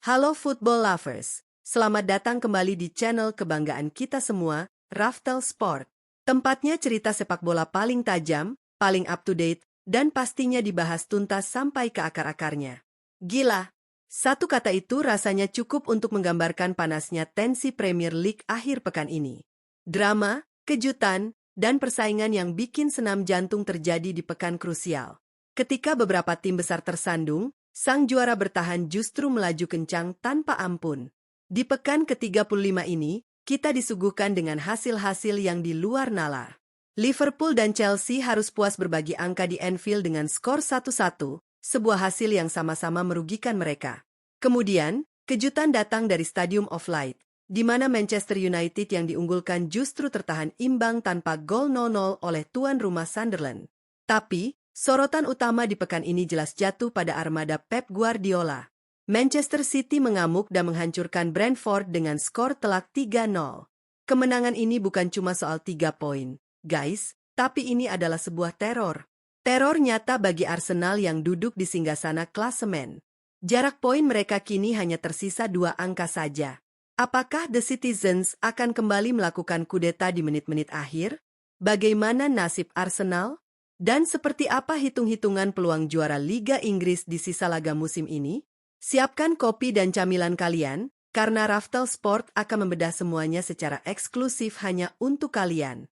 Halo football lovers, selamat datang kembali di channel kebanggaan kita semua, Raftel Sport. Tempatnya cerita sepak bola paling tajam, paling up to date, dan pastinya dibahas tuntas sampai ke akar-akarnya. Gila! Satu kata itu rasanya cukup untuk menggambarkan panasnya tensi Premier League akhir pekan ini. Drama, kejutan, dan persaingan yang bikin senam jantung terjadi di pekan krusial. Ketika beberapa tim besar tersandung, sang juara bertahan justru melaju kencang tanpa ampun. Di pekan ke-35 ini, kita disuguhkan dengan hasil-hasil yang di luar nalar. Liverpool dan Chelsea harus puas berbagi angka di Anfield dengan skor 1-1, sebuah hasil yang sama-sama merugikan mereka. Kemudian, kejutan datang dari Stadium of Light, di mana Manchester United yang diunggulkan justru tertahan imbang tanpa gol 0-0 oleh tuan rumah Sunderland. Tapi, sorotan utama di pekan ini jelas jatuh pada armada Pep Guardiola. Manchester City mengamuk dan menghancurkan Brentford dengan skor telak 3-0. Kemenangan ini bukan cuma soal 3 poin, guys, tapi ini adalah sebuah teror. Teror nyata bagi Arsenal yang duduk di singgasana klasemen. Jarak poin mereka kini hanya tersisa 2 angka saja. Apakah The Citizens akan kembali melakukan kudeta di menit-menit akhir? Bagaimana nasib Arsenal? Dan seperti apa hitung-hitungan peluang juara Liga Inggris di sisa laga musim ini? Siapkan kopi dan camilan kalian, karena Raftel Sport akan membedah semuanya secara eksklusif hanya untuk kalian.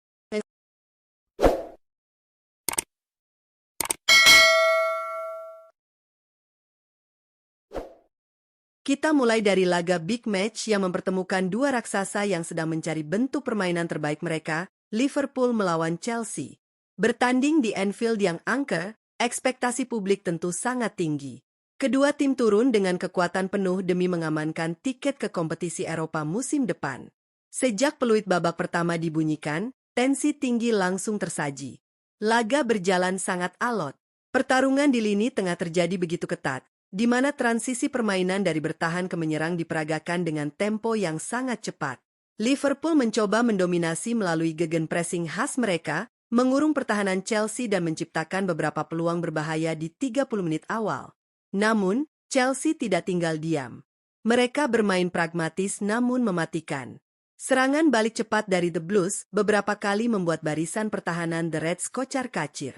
Kita mulai dari laga big match yang mempertemukan dua raksasa yang sedang mencari bentuk permainan terbaik mereka, Liverpool melawan Chelsea. Bertanding di Anfield yang angker, ekspektasi publik tentu sangat tinggi. Kedua tim turun dengan kekuatan penuh demi mengamankan tiket ke kompetisi Eropa musim depan. Sejak peluit babak pertama dibunyikan, tensi tinggi langsung tersaji. Laga berjalan sangat alot. Pertarungan di lini tengah terjadi begitu ketat, di mana transisi permainan dari bertahan ke menyerang diperagakan dengan tempo yang sangat cepat. Liverpool mencoba mendominasi melalui gegenpressing khas mereka, mengurung pertahanan Chelsea dan menciptakan beberapa peluang berbahaya di 30 menit awal. Namun, Chelsea tidak tinggal diam. Mereka bermain pragmatis namun mematikan. Serangan balik cepat dari The Blues beberapa kali membuat barisan pertahanan The Reds kocar-kacir.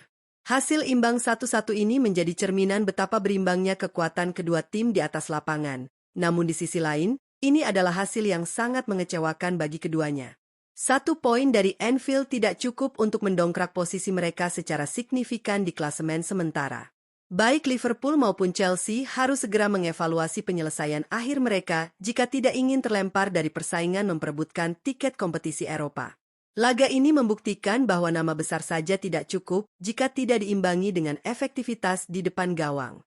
Hasil imbang 1-1 ini menjadi cerminan betapa berimbangnya kekuatan kedua tim di atas lapangan. Namun di sisi lain, ini adalah hasil yang sangat mengecewakan bagi keduanya. 1 poin dari Anfield tidak cukup untuk mendongkrak posisi mereka secara signifikan di klasemen sementara. Baik Liverpool maupun Chelsea harus segera mengevaluasi penyelesaian akhir mereka jika tidak ingin terlempar dari persaingan memperebutkan tiket kompetisi Eropa. Laga ini membuktikan bahwa nama besar saja tidak cukup jika tidak diimbangi dengan efektivitas di depan gawang.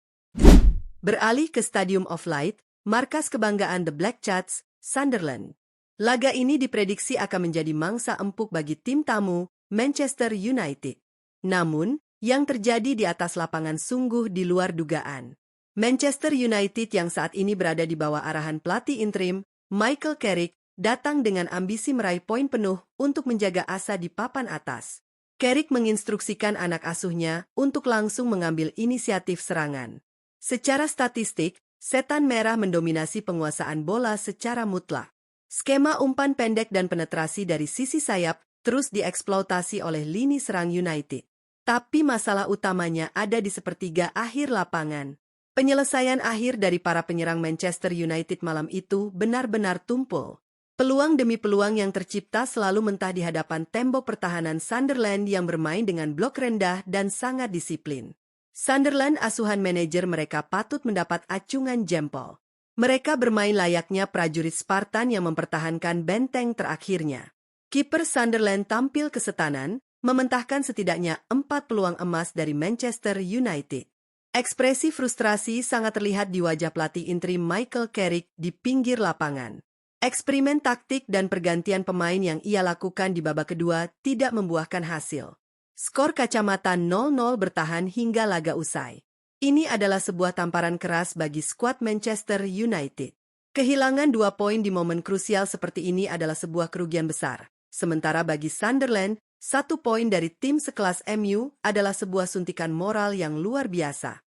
Beralih ke Stadium of Light, markas kebanggaan The Black Cats, Sunderland. Laga ini diprediksi akan menjadi mangsa empuk bagi tim tamu, Manchester United. Namun, yang terjadi di atas lapangan sungguh di luar dugaan. Manchester United yang saat ini berada di bawah arahan pelatih interim, Michael Carrick, datang dengan ambisi meraih poin penuh untuk menjaga asa di papan atas. Carrick menginstruksikan anak asuhnya untuk langsung mengambil inisiatif serangan. Secara statistik, Setan Merah mendominasi penguasaan bola secara mutlak. Skema umpan pendek dan penetrasi dari sisi sayap terus dieksploitasi oleh lini serang United. Tapi masalah utamanya ada di sepertiga akhir lapangan. Penyelesaian akhir dari para penyerang Manchester United malam itu benar-benar tumpul. Peluang demi peluang yang tercipta selalu mentah di hadapan tembok pertahanan Sunderland yang bermain dengan blok rendah dan sangat disiplin. Sunderland asuhan manajer mereka patut mendapat acungan jempol. Mereka bermain layaknya prajurit Spartan yang mempertahankan benteng terakhirnya. Kiper Sunderland tampil kesetanan, mementahkan setidaknya 4 peluang emas dari Manchester United. Ekspresi frustrasi sangat terlihat di wajah pelatih interim Michael Carrick di pinggir lapangan. Eksperimen taktik dan pergantian pemain yang ia lakukan di babak kedua tidak membuahkan hasil. Skor kacamata 0-0 bertahan hingga laga usai. Ini adalah sebuah tamparan keras bagi skuad Manchester United. Kehilangan 2 poin di momen krusial seperti ini adalah sebuah kerugian besar. Sementara bagi Sunderland, 1 poin dari tim sekelas MU adalah sebuah suntikan moral yang luar biasa.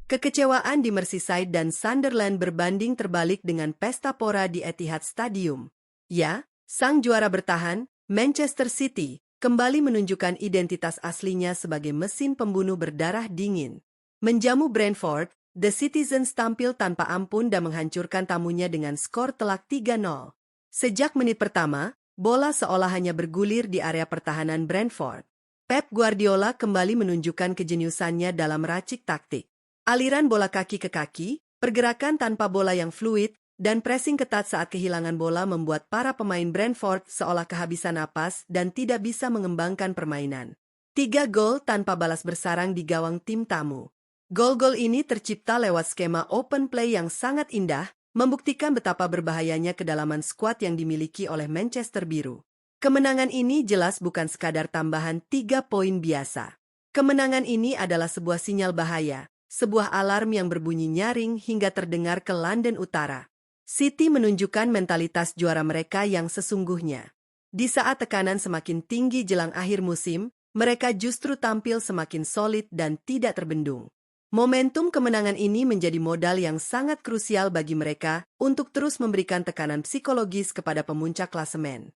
Kekecewaan di Merseyside dan Sunderland berbanding terbalik dengan pesta pora di Etihad Stadium. Ya, sang juara bertahan, Manchester City, kembali menunjukkan identitas aslinya sebagai mesin pembunuh berdarah dingin. Menjamu Brentford, The Citizens tampil tanpa ampun dan menghancurkan tamunya dengan skor telak 3-0. Sejak menit pertama, bola seolah hanya bergulir di area pertahanan Brentford. Pep Guardiola kembali menunjukkan kejeniusannya dalam meracik taktik. Aliran bola kaki ke kaki, pergerakan tanpa bola yang fluid, dan pressing ketat saat kehilangan bola membuat para pemain Brentford seolah kehabisan napas dan tidak bisa mengembangkan permainan. 3 gol tanpa balas bersarang di gawang tim tamu. Gol-gol ini tercipta lewat skema open play yang sangat indah, membuktikan betapa berbahayanya kedalaman skuad yang dimiliki oleh Manchester Biru. Kemenangan ini jelas bukan sekadar tambahan 3 poin biasa. Kemenangan ini adalah sebuah sinyal bahaya. Sebuah alarm yang berbunyi nyaring hingga terdengar ke London Utara. City menunjukkan mentalitas juara mereka yang sesungguhnya. Di saat tekanan semakin tinggi jelang akhir musim, mereka justru tampil semakin solid dan tidak terbendung. Momentum kemenangan ini menjadi modal yang sangat krusial bagi mereka untuk terus memberikan tekanan psikologis kepada pemuncak klasemen.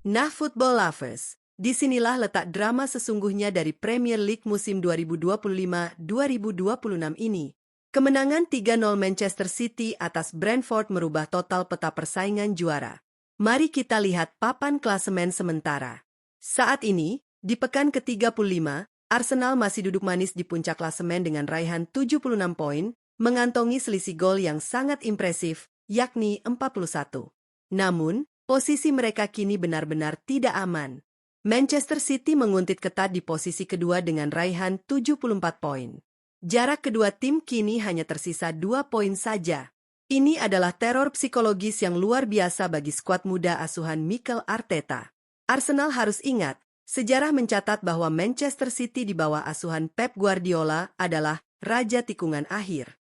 Nah, football lovers, disinilah letak drama sesungguhnya dari Premier League musim 2025-2026 ini. Kemenangan 3-0 Manchester City atas Brentford merubah total peta persaingan juara. Mari kita lihat papan klasemen sementara. Saat ini, di pekan ke-35, Arsenal masih duduk manis di puncak klasemen dengan raihan 76 poin, mengantongi selisih gol yang sangat impresif, yakni 41. Namun, posisi mereka kini benar-benar tidak aman. Manchester City menguntit ketat di posisi kedua dengan raihan 74 poin. Jarak kedua tim kini hanya tersisa 2 poin saja. Ini adalah teror psikologis yang luar biasa bagi skuad muda asuhan Mikel Arteta. Arsenal harus ingat, sejarah mencatat bahwa Manchester City di bawah asuhan Pep Guardiola adalah raja tikungan akhir.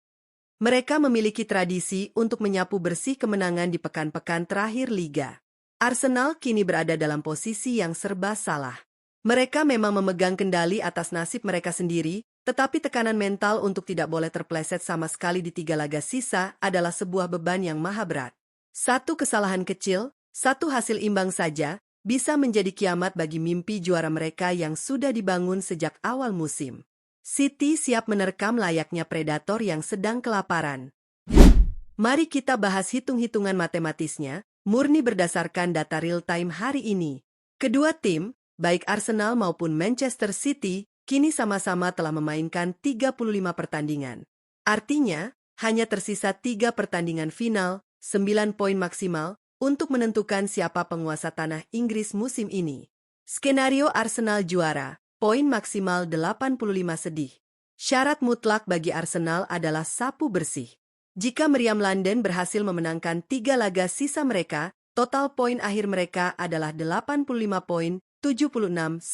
Mereka memiliki tradisi untuk menyapu bersih kemenangan di pekan-pekan terakhir liga. Arsenal kini berada dalam posisi yang serba salah. Mereka memang memegang kendali atas nasib mereka sendiri, tetapi tekanan mental untuk tidak boleh terpleset sama sekali di 3 laga sisa adalah sebuah beban yang maha berat. Satu kesalahan kecil, satu hasil imbang saja, bisa menjadi kiamat bagi mimpi juara mereka yang sudah dibangun sejak awal musim. City siap menerkam layaknya predator yang sedang kelaparan. Mari kita bahas hitung-hitungan matematisnya, murni berdasarkan data real-time hari ini. Kedua tim, baik Arsenal maupun Manchester City, kini sama-sama telah memainkan 35 pertandingan. Artinya, hanya tersisa 3 pertandingan final, 9 poin maksimal, untuk menentukan siapa penguasa tanah Inggris musim ini. Skenario Arsenal juara, poin maksimal 85 sedih. Syarat mutlak bagi Arsenal adalah sapu bersih. Jika Meriam London berhasil memenangkan 3 laga sisa mereka, total poin akhir mereka adalah 85 poin, 76-9.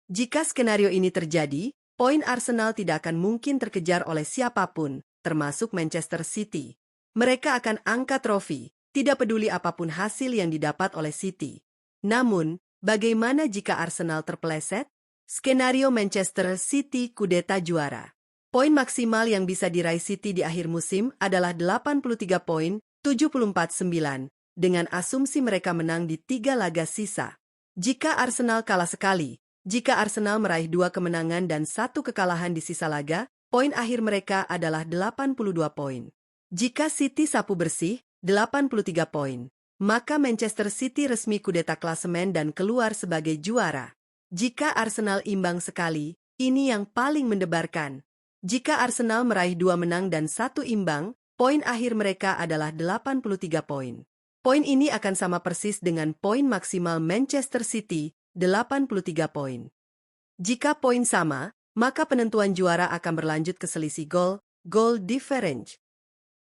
Jika skenario ini terjadi, poin Arsenal tidak akan mungkin terkejar oleh siapapun, termasuk Manchester City. Mereka akan angkat trofi, tidak peduli apapun hasil yang didapat oleh City. Namun, bagaimana jika Arsenal terpeleset? Skenario Manchester City kudeta juara. Poin maksimal yang bisa diraih City di akhir musim adalah 83 poin, 74-9, dengan asumsi mereka menang di 3 laga sisa. Jika Arsenal kalah sekali, jika Arsenal meraih 2 kemenangan dan 1 kekalahan di sisa laga, poin akhir mereka adalah 82 poin. Jika City sapu bersih, 83 poin, maka Manchester City resmi kudeta klasemen dan keluar sebagai juara. Jika Arsenal imbang sekali, ini yang paling mendebarkan. Jika Arsenal meraih 2 menang dan 1 imbang, poin akhir mereka adalah 83 poin. Poin ini akan sama persis dengan poin maksimal Manchester City, 83 poin. Jika poin sama, maka penentuan juara akan berlanjut ke selisih goal difference.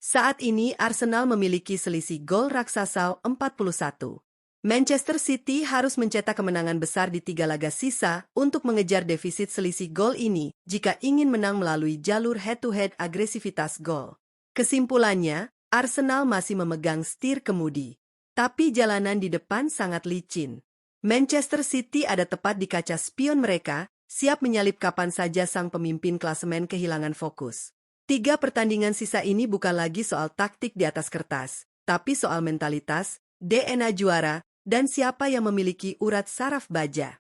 Saat ini Arsenal memiliki selisih gol raksasa 41. Manchester City harus mencetak kemenangan besar di 3 laga sisa untuk mengejar defisit selisih gol ini jika ingin menang melalui jalur head-to-head agresivitas gol. Kesimpulannya, Arsenal masih memegang setir kemudi. Tapi jalanan di depan sangat licin. Manchester City ada tepat di kaca spion mereka, siap menyalip kapan saja sang pemimpin klasemen kehilangan fokus. 3 pertandingan sisa ini bukan lagi soal taktik di atas kertas, tapi soal mentalitas, DNA juara, dan siapa yang memiliki urat saraf baja.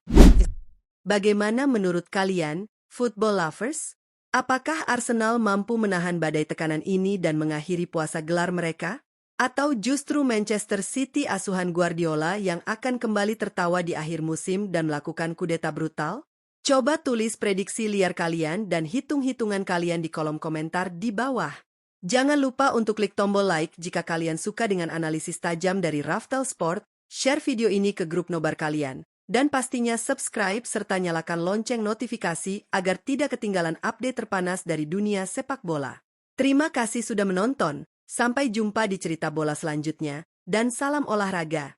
Bagaimana menurut kalian, football lovers? Apakah Arsenal mampu menahan badai tekanan ini dan mengakhiri puasa gelar mereka? Atau justru Manchester City asuhan Guardiola yang akan kembali tertawa di akhir musim dan melakukan kudeta brutal? Coba tulis prediksi liar kalian dan hitung-hitungan kalian di kolom komentar di bawah. Jangan lupa untuk klik tombol like jika kalian suka dengan analisis tajam dari Raftel Sport, share video ini ke grup nobar kalian, dan pastinya subscribe serta nyalakan lonceng notifikasi agar tidak ketinggalan update terpanas dari dunia sepak bola. Terima kasih sudah menonton, sampai jumpa di cerita bola selanjutnya, dan salam olahraga.